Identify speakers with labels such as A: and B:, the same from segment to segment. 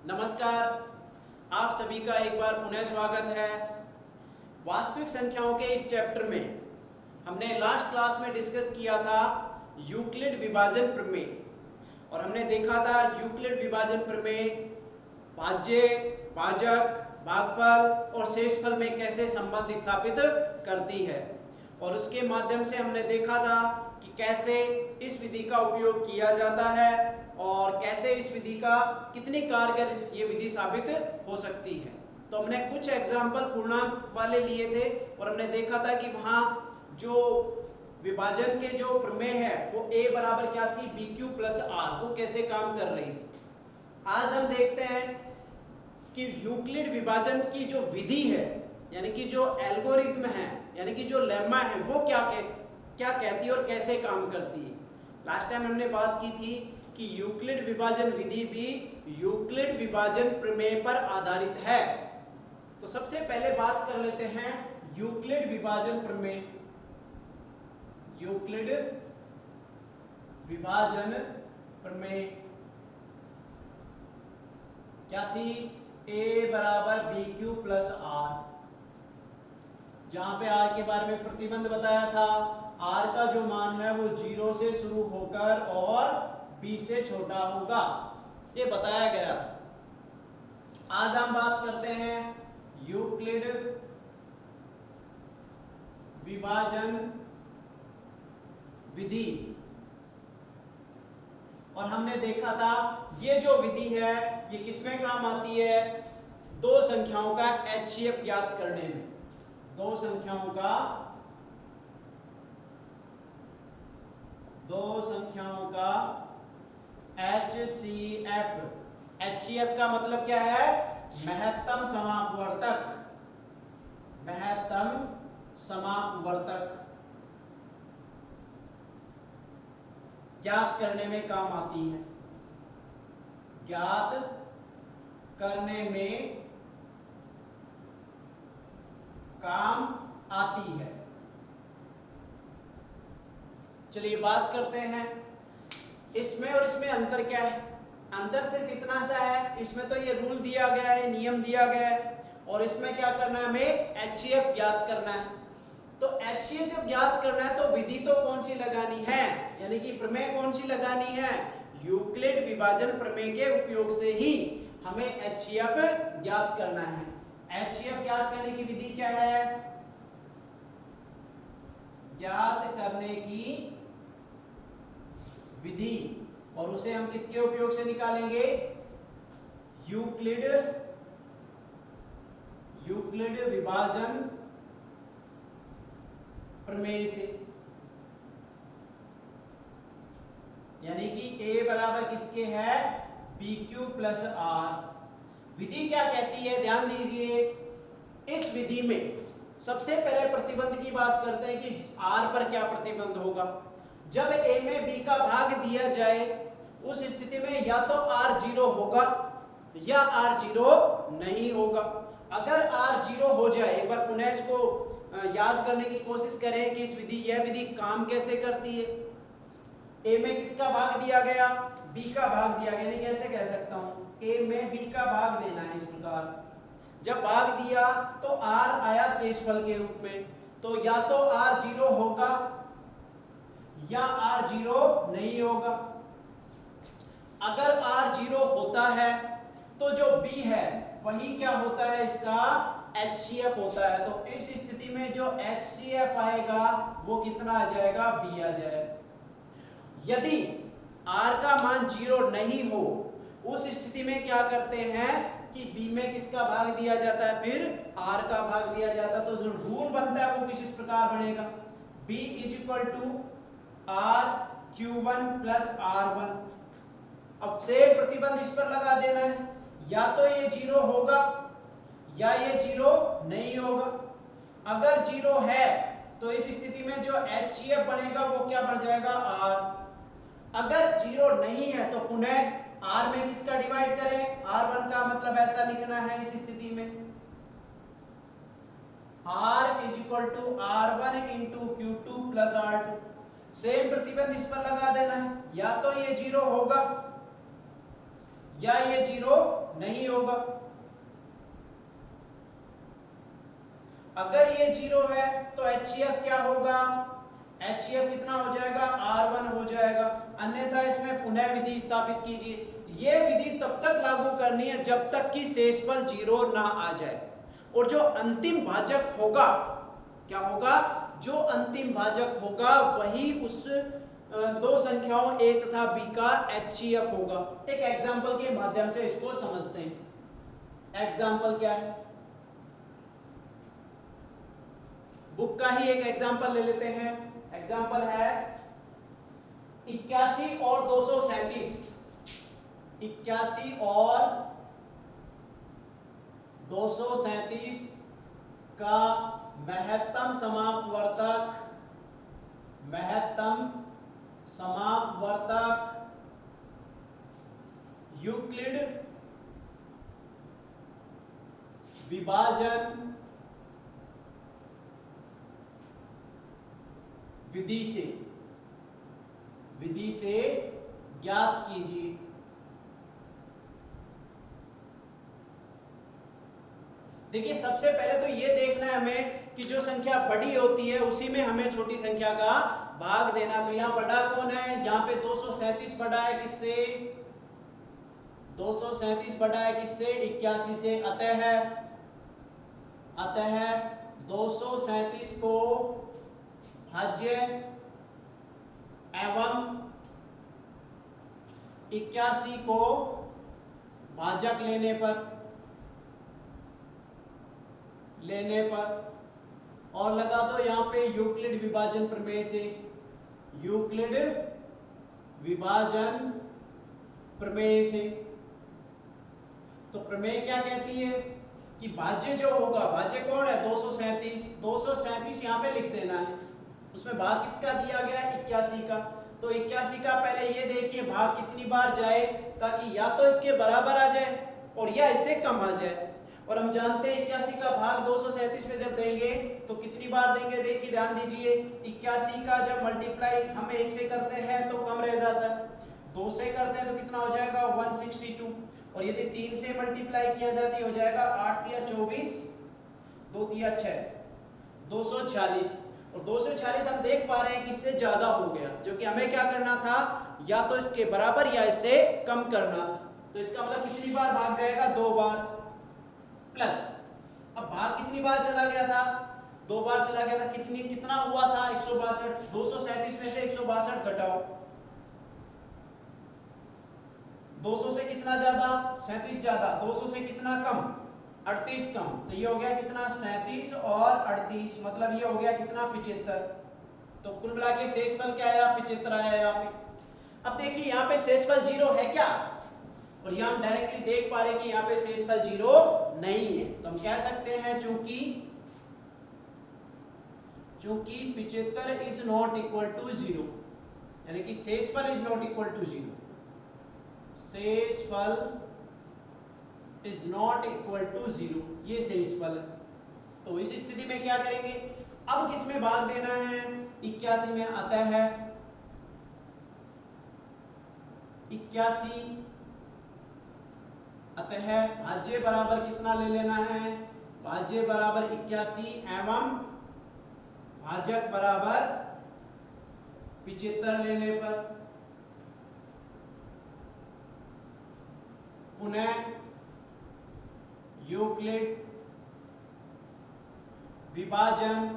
A: नमस्कार, आप सभी का एक बार पुनः स्वागत है। वास्तविक संख्याओं के इस चैप्टर में हमने लास्ट क्लास में डिस्कस किया था यूक्लिड विभाजन प्रमेय और हमने देखा था यूक्लिड विभाजन प्रमेय भाज्य, भाजक, भागफल और शेषफल में कैसे संबंध स्थापित करती है और उसके माध्यम से हमने देखा था कि कैसे इस विधि का उपयोग किया जाता है और कैसे इस विधि का कितनी कारगर ये विधि साबित हो सकती है। तो हमने कुछ एग्जाम्पल पूर्णांक वाले लिए थे और हमने देखा था कि वहाँ जो विभाजन के जो प्रमेय है वो a बराबर क्या थी BQ प्लस R, वो कैसे काम कर रही थी। आज हम देखते हैं कि यूक्लिड विभाजन की जो विधि है यानी कि जो एल्गोरिथम है यानी कि जो लेम्मा है वो क्या कहती है और कैसे काम करती है। लास्ट टाइम हमने बात की थी कि यूक्लिड विभाजन विधि भी यूक्लिड विभाजन प्रमेय पर आधारित है। तो सबसे पहले बात कर लेते हैं यूक्लिड विभाजन प्रमेय। यूक्लिड विभाजन प्रमेय क्या थी? a बराबर BQ प्लस R, जहां पे R के बारे में प्रतिबंध बताया था। R का जो मान है वो 0 से शुरू होकर और B से छोटा होगा, ये बताया गया था। आज हम बात करते हैं यूक्लिड विभाजन विधि और हमने देखा था ये जो विधि है ये किसमें काम आती है? दो संख्याओं का HCF ज्ञात करने में। दो संख्याओं का HCF। HCF का मतलब क्या है? महत्तम समापवर्तक। महत्तम समापवर्तक ज्ञात करने में काम आती है। ज्ञात करने में काम आती है। चलिए बात करते हैं इसमें और इसमें अंतर क्या है। अंतर सिर्फ इतना सा है, इसमें तो ये रूल दिया गया है, नियम दिया गया है और इसमें क्या करना है? हमें HCF ज्ञात करना है। तो HCF जब ज्ञात करना है तो विधि तो कौन सी लगानी है, यानी कि प्रमेय कौन सी लगानी है? यूक्लिड विभाजन प्रमेय के उपयोग से ही हमें HCF ज्ञात करना है। HCF ज्ञात करने की विधि क्या है? ज्ञात करने की विधि, और उसे हम किसके उपयोग से निकालेंगे? यूक्लिड विभाजन प्रमेय से। यानी कि a बराबर किसके है? BQ plus R। विधि क्या कहती है? ध्यान दीजिए, इस विधि में सबसे पहले प्रतिबंध की बात करते हैं कि R पर क्या प्रतिबंध होगा। जब a में b का भाग दिया जाए उस स्थिति में या तो R 0 होगा या R 0 नहीं होगा। अगर R 0 हो जाए, एक बार पुनः इसको याद करने की कोशिश करें कि यह विधि काम कैसे करती है। a में किसका भाग दिया गया? b का भाग दिया गया, यानी कैसे कह सकता हूं? a में b का भाग देना है। इस प्रकार जब भाग दिया तो r आया शेषफल के रूप में, तो या तो r 0 होगा या r 0 नहीं होगा। अगर r 0 होता है तो जो b है वही क्या होता है? इसका HCF होता है। तो इस स्थिति में जो HCF आएगा वो कितना आ जाएगा? B आ जाएगा। यदि R का मान 0 नहीं हो उस स्थिति में क्या करते हैं कि B में किसका भाग दिया जाता है? फिर R का भाग दिया जाता है। तो जो रूल बनता है वो किस प्रकार बनेगा? B = RQ1 plus R1। अब से प्रतिबंध इस पर लगा देना है, या तो ये 0 होगा या ये 0 नहीं होगा। अगर 0 है तो इस स्थिति में जो HCF बनेगा वो क्या बन जाएगा? R। अगर 0 नहीं है तो पुनः R में किसका डिवाइड करें? R1 का, मतलब ऐसा लिखना है इस स्थिति में R = R1 × Q2 plus R2। Same प्रतिबंध इस पर लगा देना है, या तो ये 0 होगा या ये 0 नहीं होगा। अगर ये 0 है तो HCF क्या होगा, HCF कितना हो जाएगा, R1 हो जाएगा। अन्यथा इसमें पुनः विधि स्थापित कीजिए। ये विधि तब तक लागू करनी है जब तक कि शेषफल 0 ना आ जाए। और जो अंतिम भाजक होगा, क्या होगा, जो अंतिम भाजक होगा वही उस दो संख्याओं A तथा B का HCF होगा। एक एग्जाम्पल के माध्यम से इसको समझते हैं। एग्जाम्पल क्या है, बुक का ही एक एग्जाम्पल ले लेते हैं। एग्जाम्पल है 81 और 237। 81 और 237 का महत्तम समापवर्तक यूक्लिड विभाजन विधि से ज्ञात कीजिए। देखिए, सबसे पहले तो ये देखना है हमें कि जो संख्या बड़ी होती है उसी में हमें छोटी संख्या का भाग देना। तो यहाँ बड़ा कौन है, यहाँ पे 237 बड़ा है किससे, 237 बड़ा है किससे, 81 से। अतः 237 को भाज्य एवं 81 को भाजक लेने पर और लगा दो यहाँ पे यूक्लिड विभाजन प्रमेय से। यूक्लिड विभाजन प्रमेय से तो प्रमेय क्या कहती है कि भाज्य जो होगा, भाज्य कौन है, 237 यहाँ पे लिख देना है। उसमें भाग किसका दिया गया है, 81 का। तो 81 का पहले ये देखिए भाग कितनी बार जाए, ताकि या तो इसके बराबर आ जाए और या इससे कम आ जाए। और हम जानते हैं 81 का भाग 237 में जब देंगे तो कितनी बार देंगे, देखिए ध्यान दीजिए। 81 का जब मल्टीप्लाई हम 1 से करते हैं तो कम रह जाता है, 2 से करते हैं तो कितना हो जाएगा, 162। और यदि 3 से मल्टीप्लाई किया जाती हो जाएगा 8 तिया 24, 2 तिया 6, 246। और 246 हम देख पा रहे हैं कि इससे ज्यादा हो गया, जो कि हमें क्या करना था, या तो इसके बराबर या इससे कम करना था। तो इसका मतलब कितनी बार भाग जाएगा, 2 बार। प्लस अब भाग कितनी बार चला गया था, 2 बार चला गया था। कितना हुआ था, 162। 237 में से 162 घटाओ, 200 से कितना ज्यादा, 37 ज्यादा, 200 से कितना कम, 38 कम। तो ये हो गया कितना, 37 और 38, मतलब ये हो गया कितना, 75। तो कुल मिला के शेषफल क्या आया, 75 आया यहाँ पे। अब देखिए यहाँ पे शेषफल 0 है क्या, और यहाँ हम डायरेक्टली देख पा रहे हैं कि यहाँ पे शेषफल 0 नहीं है। तो हम कह सकते हैं चूंकि 75 इज नॉट इक्वल टू 0, यानी कि शेषफल इज नॉट इक्वल टू 0। शेषफल इज नॉट इक्वल टू 0, ये शेषफल है। तो इस स्थिति में क्या करेंगे, अब किस में भाग देना है, 81 में। आता है 81, अतः भाज्य बराबर कितना ले लेना है, भाज्य बराबर 81 एवं भाजक बराबर 75 लेने पर पुनः यूक्लिड विभाजन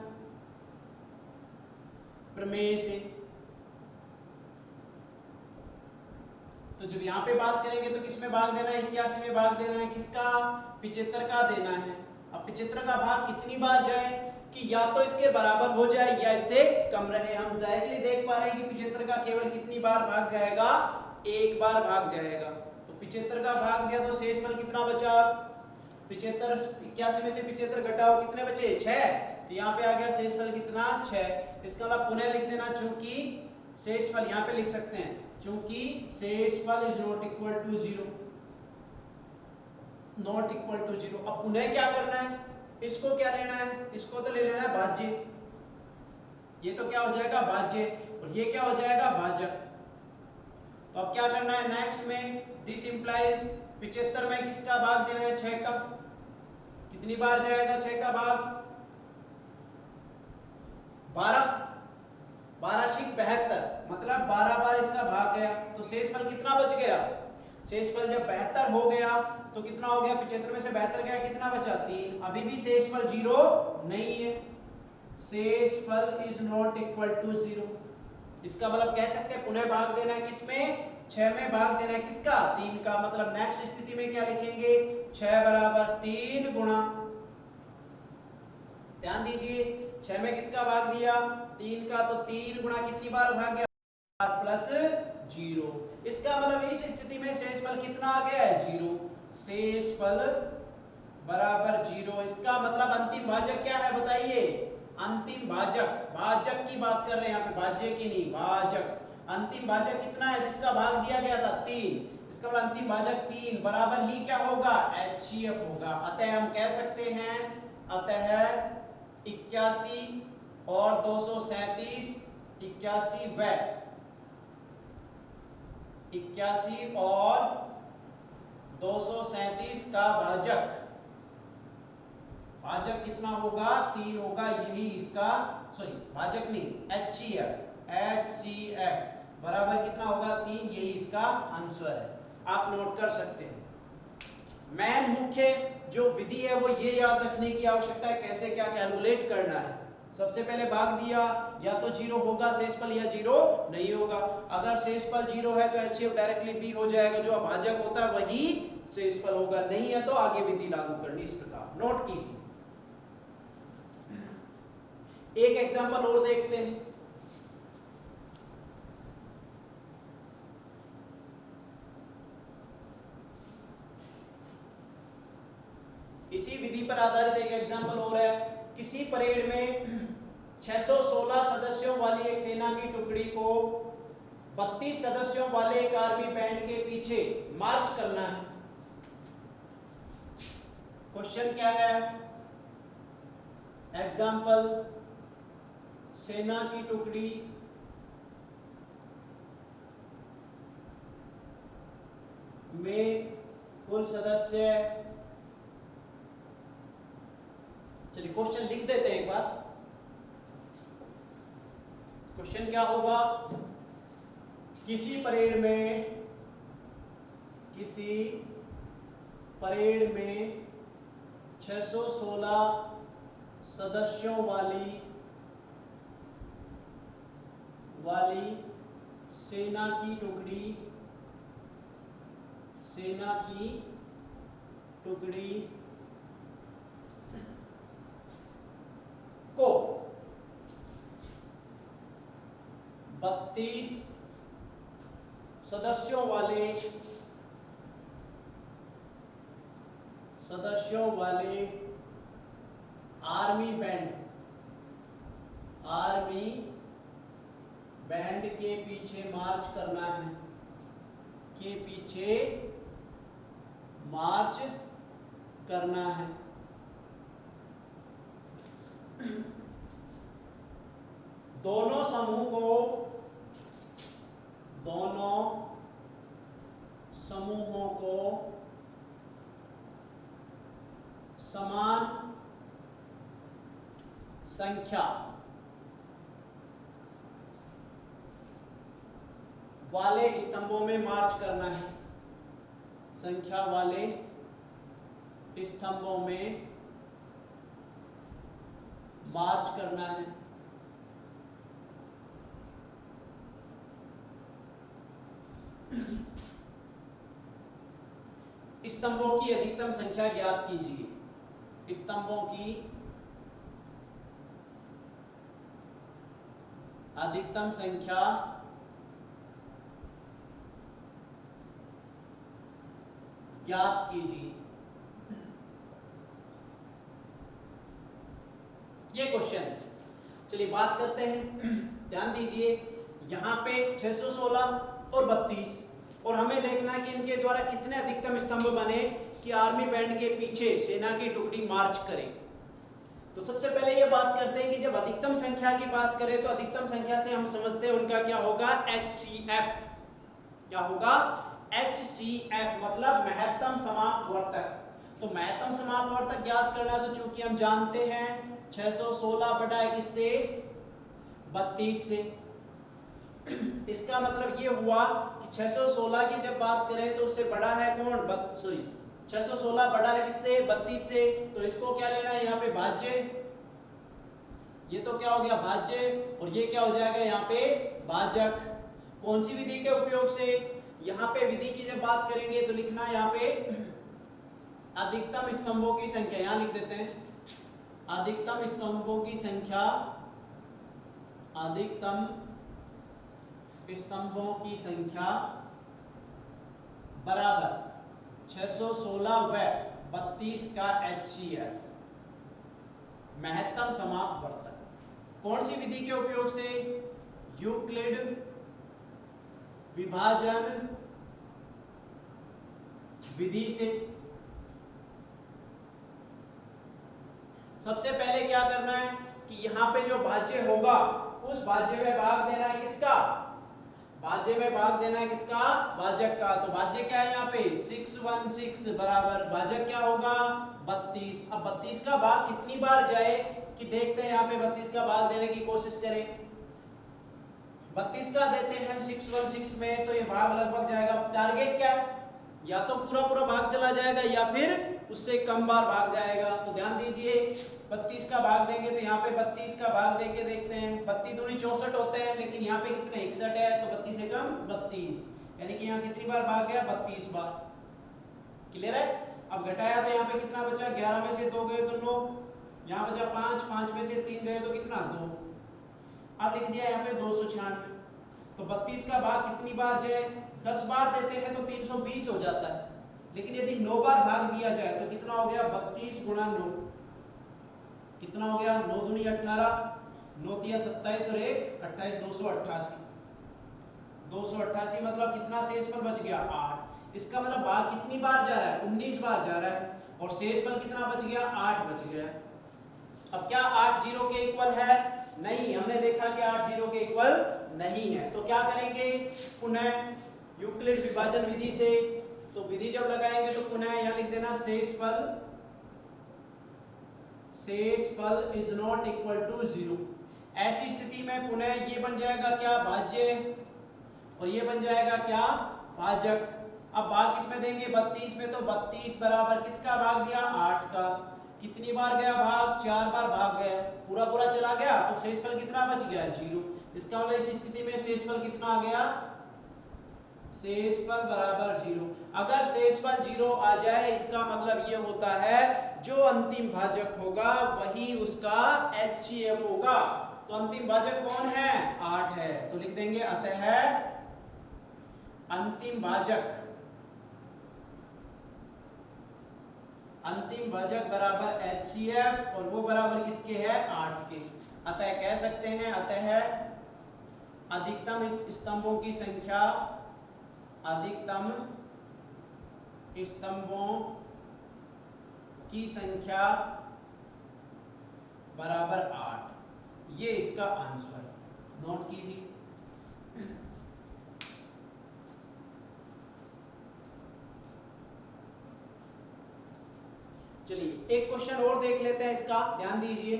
A: प्रमेय से। तो जब यहां पे बात करेंगे तो किस में भाग देना है, 81 में भाग देना है, किसका, 75 का देना है। अब 75 का भाग कितनी बार जाए कि या तो इसके बराबर हो जाए या इससे कम रहे। हम डायरेक्टली देख पा रहे हैं कि 75 का केवल कितनी बार भाग जाएगा, एक बार भाग जाएगा। तो 75 का भाग दिया तो शेषफल कितना बचा, 75, 81 में से 75 घटाओ, कितने बचे, 6। तो यहाँ पे आ गया शेषफल कितना, 6। इसका मतलब पुनः लिख देना, चूंकि शेषफल यहाँ पे लिख सकते हैं, चूंकि शेषफल is not equal to 0, not equal to 0। अब पुनः क्या करना है, इसको क्या लेना है, इसको तो ले लेना है भाज्य। ये तो क्या हो जाएगा, भाज्य, और ये क्या हो जाएगा, भाजक। तो अब क्या करना है नेक्स्ट में, दिस इंप्लाइज 75 में किसका भाग देना है, 6 का। कितनी बार जाएगा 6 का भाग, 12, 12 छिक 72, मतलब 12 बार इसका भाग गया। तो शेषफल कितना बच गया, शेषफल जब 72 हो गया तो कितना हो गया, 75 में से 72 गया, कितना बचा, 3। अभी भी शेषफल 0 नहीं है, शेषफल इज नॉट इक्वल टू 0। इसका मतलब कह सकते हैं पुनः भाग देना है किसमें, 6 में भाग देना है किसका, 3 का। मतलब नेक्स्ट स्थिति में क्या लिखेंगे, 6 बराबर 3 गुणा, ध्यान दीजिए 6 में किसका भाग दिया, 3 का, तो 3 गुणा कितनी बार भाग गया, प्लस 0। इसका मतलब इस स्थिति में शेषफल कितना आ गया है, 0। शेषफल बराबर 0। इसका मतलब अंतिम भाजक क्या है बताइए, अंतिम भाजक, भाजक की बात कर रहे हैं यहाँ पे, भाज्य की नहीं, भाजक। अंतिम भाजक कितना है जिसका भाग दिया गया था, 3। इसका मतलब अंतिम भाजक 3 बराबर ही क्या होगा, HCF होगा। अतः हम कह सकते हैं, अतः 81 और 237, 81 व 81 और 237 का भाजक, भाजक कितना होगा, 3 होगा। यही इसका, सॉरी भाजक नहीं, HCF बराबर कितना होगा, 3। यही इसका आंसर है, आप नोट कर सकते हैं। मेन मुख्य जो विधि है वो ये याद रखने की आवश्यकता है, कैसे क्या कैलकुलेट करना है। सबसे पहले भाग दिया, या तो 0 होगा शेषफल या 0 नहीं होगा। अगर शेषफल 0 है तो HCF डायरेक्टली B हो जाएगा, जो अभाजक होता है वही शेषफल होगा। नहीं है तो आगे विधि लागू करनी, इस प्रकार नोट कीजिए। एक एग्जांपल और देखते हैं। इसी विधि पर आधारित एक एग्जांपल और है। किसी परेड में 616 सदस्यों वाली एक सेना की टुकड़ी को 32 सदस्यों वाले एक आर्मी बैंड के पीछे मार्च करना है। क्वेश्चन क्या है, एग्जांपल, सेना की टुकड़ी में कुल सदस्य, चलिए क्वेश्चन लिख देते हैं एक बार। क्वेश्चन क्या होगा, किसी परेड में 616 सदस्यों वाली सेना की टुकड़ी को 32 सदस्यों वाले आर्मी बैंड के पीछे मार्च करना है, दोनों समूहों को समान संख्या वाले स्तंभों में मार्च करना है, संख्या वाले स्तंभों में मार्च करना है। स्तंभों की अधिकतम संख्या ज्ञात कीजिए। स्तंभों की अधिकतम संख्या ज्ञात कीजिए। ये क्वेश्चन, चलिए बात करते हैं। ध्यान दीजिए, यहाँ पे 616 और 32, और हमें देखना है कि इनके द्वारा कितने अधिकतम स्तंभ बने कि आर्मी बैंड के पीछे सेना की टुकड़ी मार्च करे। तो सबसे पहले ये बात करते हैं कि जब अधिकतम संख्या की बात करें तो अधिकतम संख्या से हम समझते हैं उनका क्या होगा, HCF। क्या होगा? HCF मतलब महत्तम समापवर्तक। तो महत्तम समापवर्तक ज्ञात करना, तो चूंकि हम जानते हैं 616 बटा है किससे? 32 से। इसका मतलब ये हुआ कि 616 की जब बात करें तो उससे बड़ा है कौन? 616 बड़ा है किससे? 32 से। तो इसको क्या लेना है यहाँ पे? भाज्य। ये तो क्या हो गया? भाज्य। और ये क्या हो जाएगा यहाँ पे? भाजक। कौन सी विधि के उपयोग से? यहाँ पे विधि की जब बात करेंगे तो लिखना यहाँ पे अधिकतम स्तंभों की संख्या, यहाँ लिख देते हैं अधिकतम स्तंभों की संख्या, अधिकतम स्तंभों की संख्या बराबर 616 व 32 का HCF महत्तम समापवर्तक। कौन सी विधि के उपयोग से? यूक्लिड विभाजन विधि से। सबसे पहले क्या करना है कि यहाँ पे जो भाज्य होगा उस भाज्य में भाग देना है किसका? भाज्य में भाग देना है किसका? भाजक का। तो भाज्य क्या है यहाँ पे? 616 बराबर भाजक क्या होगा? 32। अब 32 का भाग कितनी बार जाए कि देखते हैं यहाँ पे 32 का भाग देने की कोशिश करें। 32 का देते हैं 616 में तो ये भाग लगभग जाएगा। टारगेट क्या है? या तो पूरा पूरा भाग चला जाएगा या फिर उससे कम बार भाग जाएगा। तो ध्यान दीजिए 32 का भाग देंगे तो यहाँ पे 32 का भाग देके देखते हैं। 32 दूनी 64 होते हैं, लेकिन यहाँ पे कितने? 61 है, तो 32 से कम 32, यानी कि यहाँ कितनी बार भाग गया? 32 बार। क्लियर है? अब घटाया तो यहाँ पे कितना बचा? 11 में से 2 गए तो 9, यहाँ बचा 5, 5 में से 3 गए तो कितना? 2। अब लिख दिया यहाँ पे 296। तो 32 का भाग कितनी बार जाए? 10 बार देते हैं तो 320 हो जाता है, लेकिन यदि 9 बार भाग दिया जाए तो कितना हो गया? 32 गुणा 9 कितना हो गया? 9 दूनी 18, 9 तिया 27 और 1 28, 288। 288 मतलब कितना शेषफल बच गया? 8। इसका मतलब भाग कितनी बार जा रहा है? 19 बार जा रहा है, और शेषफल कितना बच गया? 8 बच गया। अब क्या 8 0 के इक्वल है? नहीं, हमने देखा कि 8 0 के इक्वल नहीं है। तो क्या करेंगे? पुनः यूक्लिड विभाजन विधि से। तो विधि जब लगाएंगे तो पुनः यहाँ लिख देना शेषफल इज नॉट इक्वल टू 0। ऐसी स्थिति में पुनः ये बन जाएगा क्या? भाज्य, और ये बन जाएगा क्या? भाजक। अब भाग किसमें देंगे? 32 में। तो 32 बराबर किसका भाग दिया? 8 का। कितनी बार गया भाग? 4 बार भाग गया, पूरा पूरा चला गया, तो शेषफल कितना बच गया? 0। इसका मतलब इस स्थिति में शेषफल कितना आ गया? शेषफल बराबर 0। अगर शेषफल 0 आ जाए इसका मतलब ये होता है जो अंतिम भाजक होगा वही उसका HCF होगा। तो अंतिम भाजक कौन है? 8 है। तो लिख देंगे अतः अंतिम भाजक बराबर HCF, और वो बराबर किसके है? 8 के। अतः कह सकते हैं अतः अधिकतम स्तंभों की संख्या, अधिकतम स्तंभों की संख्या बराबर 8। ये इसका आंसर नोट कीजिए। चलिए एक क्वेश्चन और देख लेते हैं इसका, ध्यान दीजिए।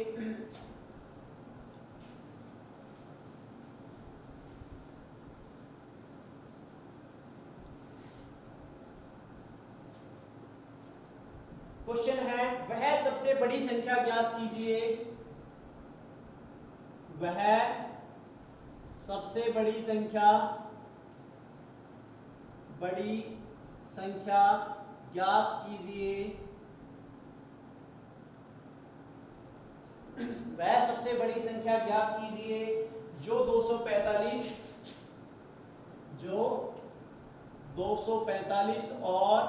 A: क्वेश्चन है वह सबसे बड़ी संख्या ज्ञात कीजिए। वह सबसे बड़ी संख्या ज्ञात कीजिए। वह सबसे बड़ी संख्या ज्ञात कीजिए जो 245 और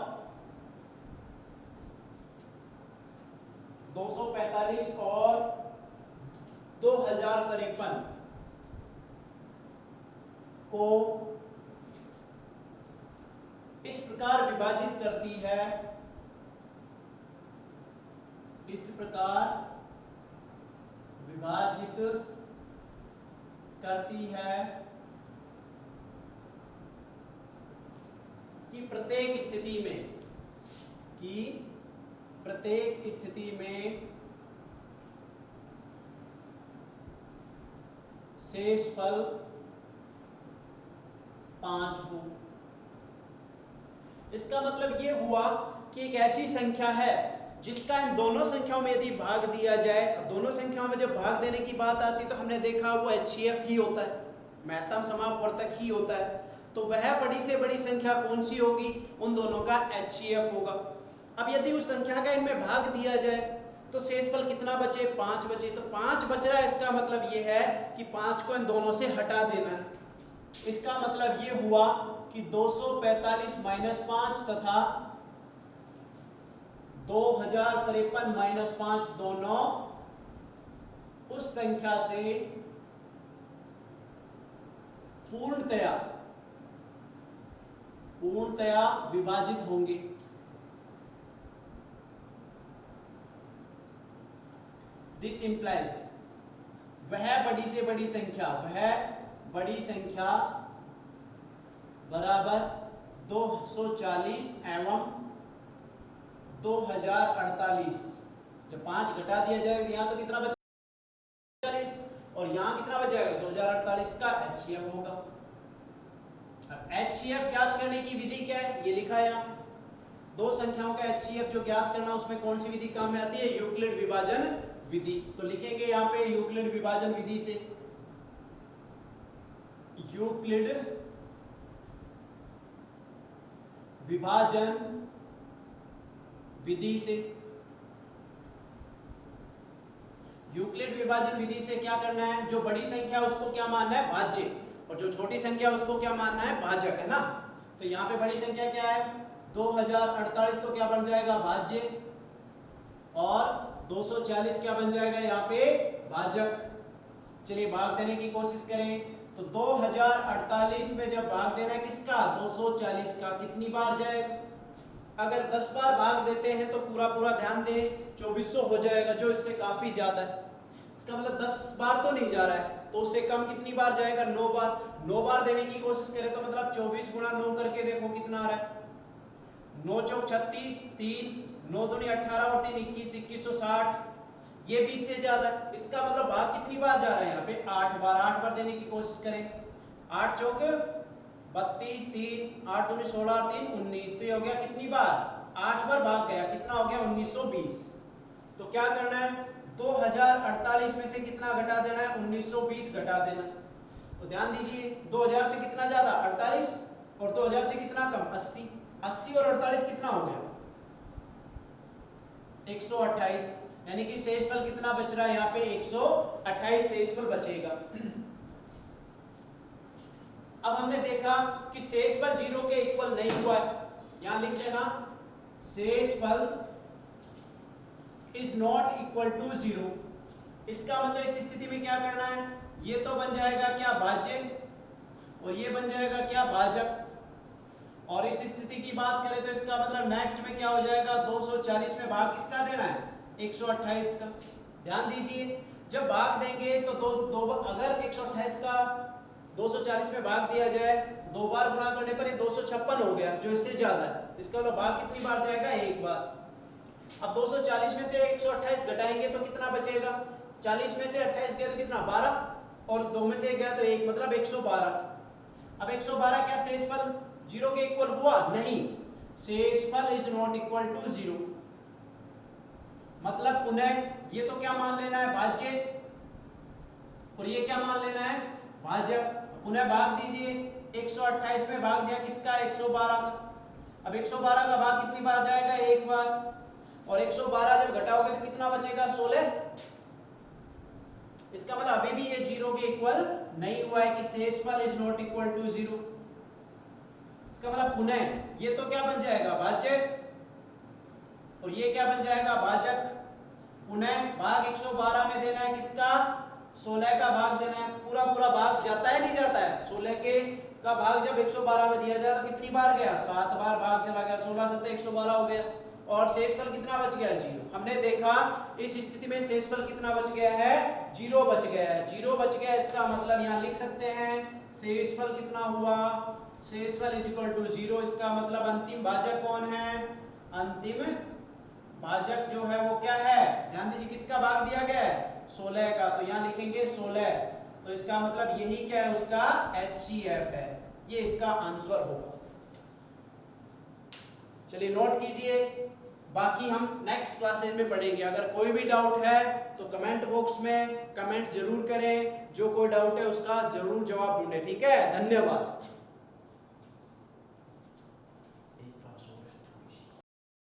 A: 2053 को इस प्रकार विभाजित करती है, इस प्रकार विभाजित करती है कि प्रत्येक स्थिति में शेषफल 5 हो। इसका मतलब ये हुआ कि एक ऐसी संख्या है जिसका इन दोनों संख्याओं में यदि भाग दिया जाए, अब दोनों संख्याओं में जब भाग देने की बात आती है तो हमने देखा वो HCF ही होता है, महत्तम समापवर्तक ही होता है। तो वह बड़ी से बड़ी संख्या कौन सी होगी? उन दोनों का HCF होगा। अब यदि उस संख्या का इनमें भाग दिया जाए तो शेषफल कितना बचे? 5 बचे। तो 5 बच रहा है, इसका मतलब ये है कि 5 को इन दोनों से हटा देना है। इसका मतलब ये हुआ कि 245 माइनस 5 तथा 2053 माइनस 5 दोनों उस संख्या से पूर्णतया विभाजित होंगे। दिस इंप्लाइज वह बड़ी से बड़ी संख्या बराबर 240 एवं 2048। जब 5 घटा दिया जाएगा तो यहाँ तो कितना बचा? 40, और यहाँ कितना बच जाएगा? 2048 का HCF होगा। अब HCF ज्ञात करने की विधि क्या है? ये लिखा है यहाँ पे। दो संख्याओं का HCF जो ज्ञात करना, उसमें कौन सी विधि काम में आती है? यूक्लिड विभाजन विधि। तो लिखेंगे यहाँ पे यूक्लिड विभाजन विधि से, यूक्लिड विभाजन विधि से। यूक्लिड विभाजन विधि से क्या करना है? जो बड़ी संख्या उसको क्या मानना है? भाज्य, और जो छोटी संख्या उसको क्या मानना है? भाजक, है ना। तो यहाँ पे बड़ी संख्या क्या है? 2048, तो क्या बन जाएगा? भाज्य, और 240 क्या बन जाएगा? यहाँ पे भाजक। चलिए भाग देने की कोशिश करें। तो 2048 में जब भाग देना है किसका? 240 का, कितनी बार जाए? अगर 10 बार भाग देते हैं तो पूरा ध्यान दें 2400 हो जाएगा, जो इससे काफी ज्यादा है। इसका मतलब 10 बार तो नहीं जा रहा है, तो उससे कम कितनी बार जाएगा? 9 बार। 9 बार देने की कोशिश करें तो मतलब 24 गुणा 9 करके देखो कितना आ रहा है। 9 चौक 36, 3, 9 दूनी 18 और 3 21, 2160। ये 20 से ज्यादा है। इसका मतलब भाग कितनी बार जा रहा है? यहाँ पे 8 बार। 8 बार देने की कोशिश करें। 8 चौक 32, 3, 8 दूनी 16 और 3 19। तो ये हो गया कितनी बार? 8 बार भाग गया। कितना हो गया? 1920। तो क्या करना है? 2048 में से कितना घटा देना है? 1920 घटा देना। तो ध्यान दीजिए, 2000 से कितना ज्यादा? 48, और 2000 से कितना कम? 80। 80 और 48 कितना हो गया? 128। यानी कि शेषफल कितना बच रहा है? यहाँ पे 128 शेषफल बचेगा। अब हमने देखा कि शेषफल 0 के इक्वल नहीं हुआ है। यहां लिख देना शेषफल इज नॉट इक्वल टू 0। इसका मतलब इस स्थिति में क्या करना है? ये तो बन जाएगा क्या? भाज्य, और ये बन जाएगा क्या? भाजक। और इस स्थिति की बात करें तो इसका मतलब नेक्स्ट में क्या हो जाएगा? 240 में भाग किसका देना है? 128 का। ध्यान दीजिए, जब भाग देंगे तो अगर 128 का 240 में भाग दिया जाए, 2 बार गुणा करने पर ये 256 हो गया, जो इससे ज्यादा है। इसका मतलब भाग कितनी बार जाएगा? 1 बार। अब 240 में से 128 घटाएंगे तो कितना बचेगा? 40 में से 28 गया तो कितना? 12, और 2 में से 1 गया तो 1, मतलब 112। अब 112 क्या शेषफल 0 के इक्वल हुआ? नहीं, शेषफल इज नॉट इक्वल टू 0। मतलब पुनः ये तो क्या मान लेना है? भाज्य, और ये क्या मान लेना है? भाजक। पुनः भाग दीजिए, 128 में भाग दिया किसका? 112 का। अब 112 का भाग कितनी बार जाएगा? 1 बार, और 112 जब घटाओगे तो कितना बचेगा? 16। इसका मतलब अभी भी ये 0 के इक्वल नहीं हुआ है कि शेषफल इज नॉट इक्वल टू 0। इसका मतलब पुनः ये तो क्या बन जाएगा? भाज्य, और ये क्या बन जाएगा? भाजक। पुनः भाग 112 में देना है किसका? 16 का भाग देना है। पूरा भाग जाता है नहीं जाता है? 16 के का भाग जब 112 में दिया जाए तो कितनी बार गया? 7 बार भाग चला गया। 16 7 112 हो गया, और शेषफल कितना बच गया? 0। हमने देखा इस स्थिति में शेषफल कितना बच गया है? 0 बच गया है। 0 बच गया, इसका मतलब यहाँ लिख सकते हैं शेषफल कितना हुआ? शेषफल इज इक्वल टू 0। इसका मतलब अंतिम भाजक कौन है? अंतिम भाजक जो है वो क्या है? ध्यान दीजिए किसका भाग दिया गया है? 16 का। तो यहाँ लिखेंगे 16। तो इसका मतलब यही क्या है? उसका HCF है। ये इसका आंसर होगा। चलिए नोट कीजिए, बाकी हम नेक्स्ट क्लासेस में पढ़ेंगे। अगर कोई भी डाउट है तो कमेंट बॉक्स में कमेंट जरूर करें। जो कोई डाउट है उसका जरूर जवाब ढूंढे। ठीक है, धन्यवाद।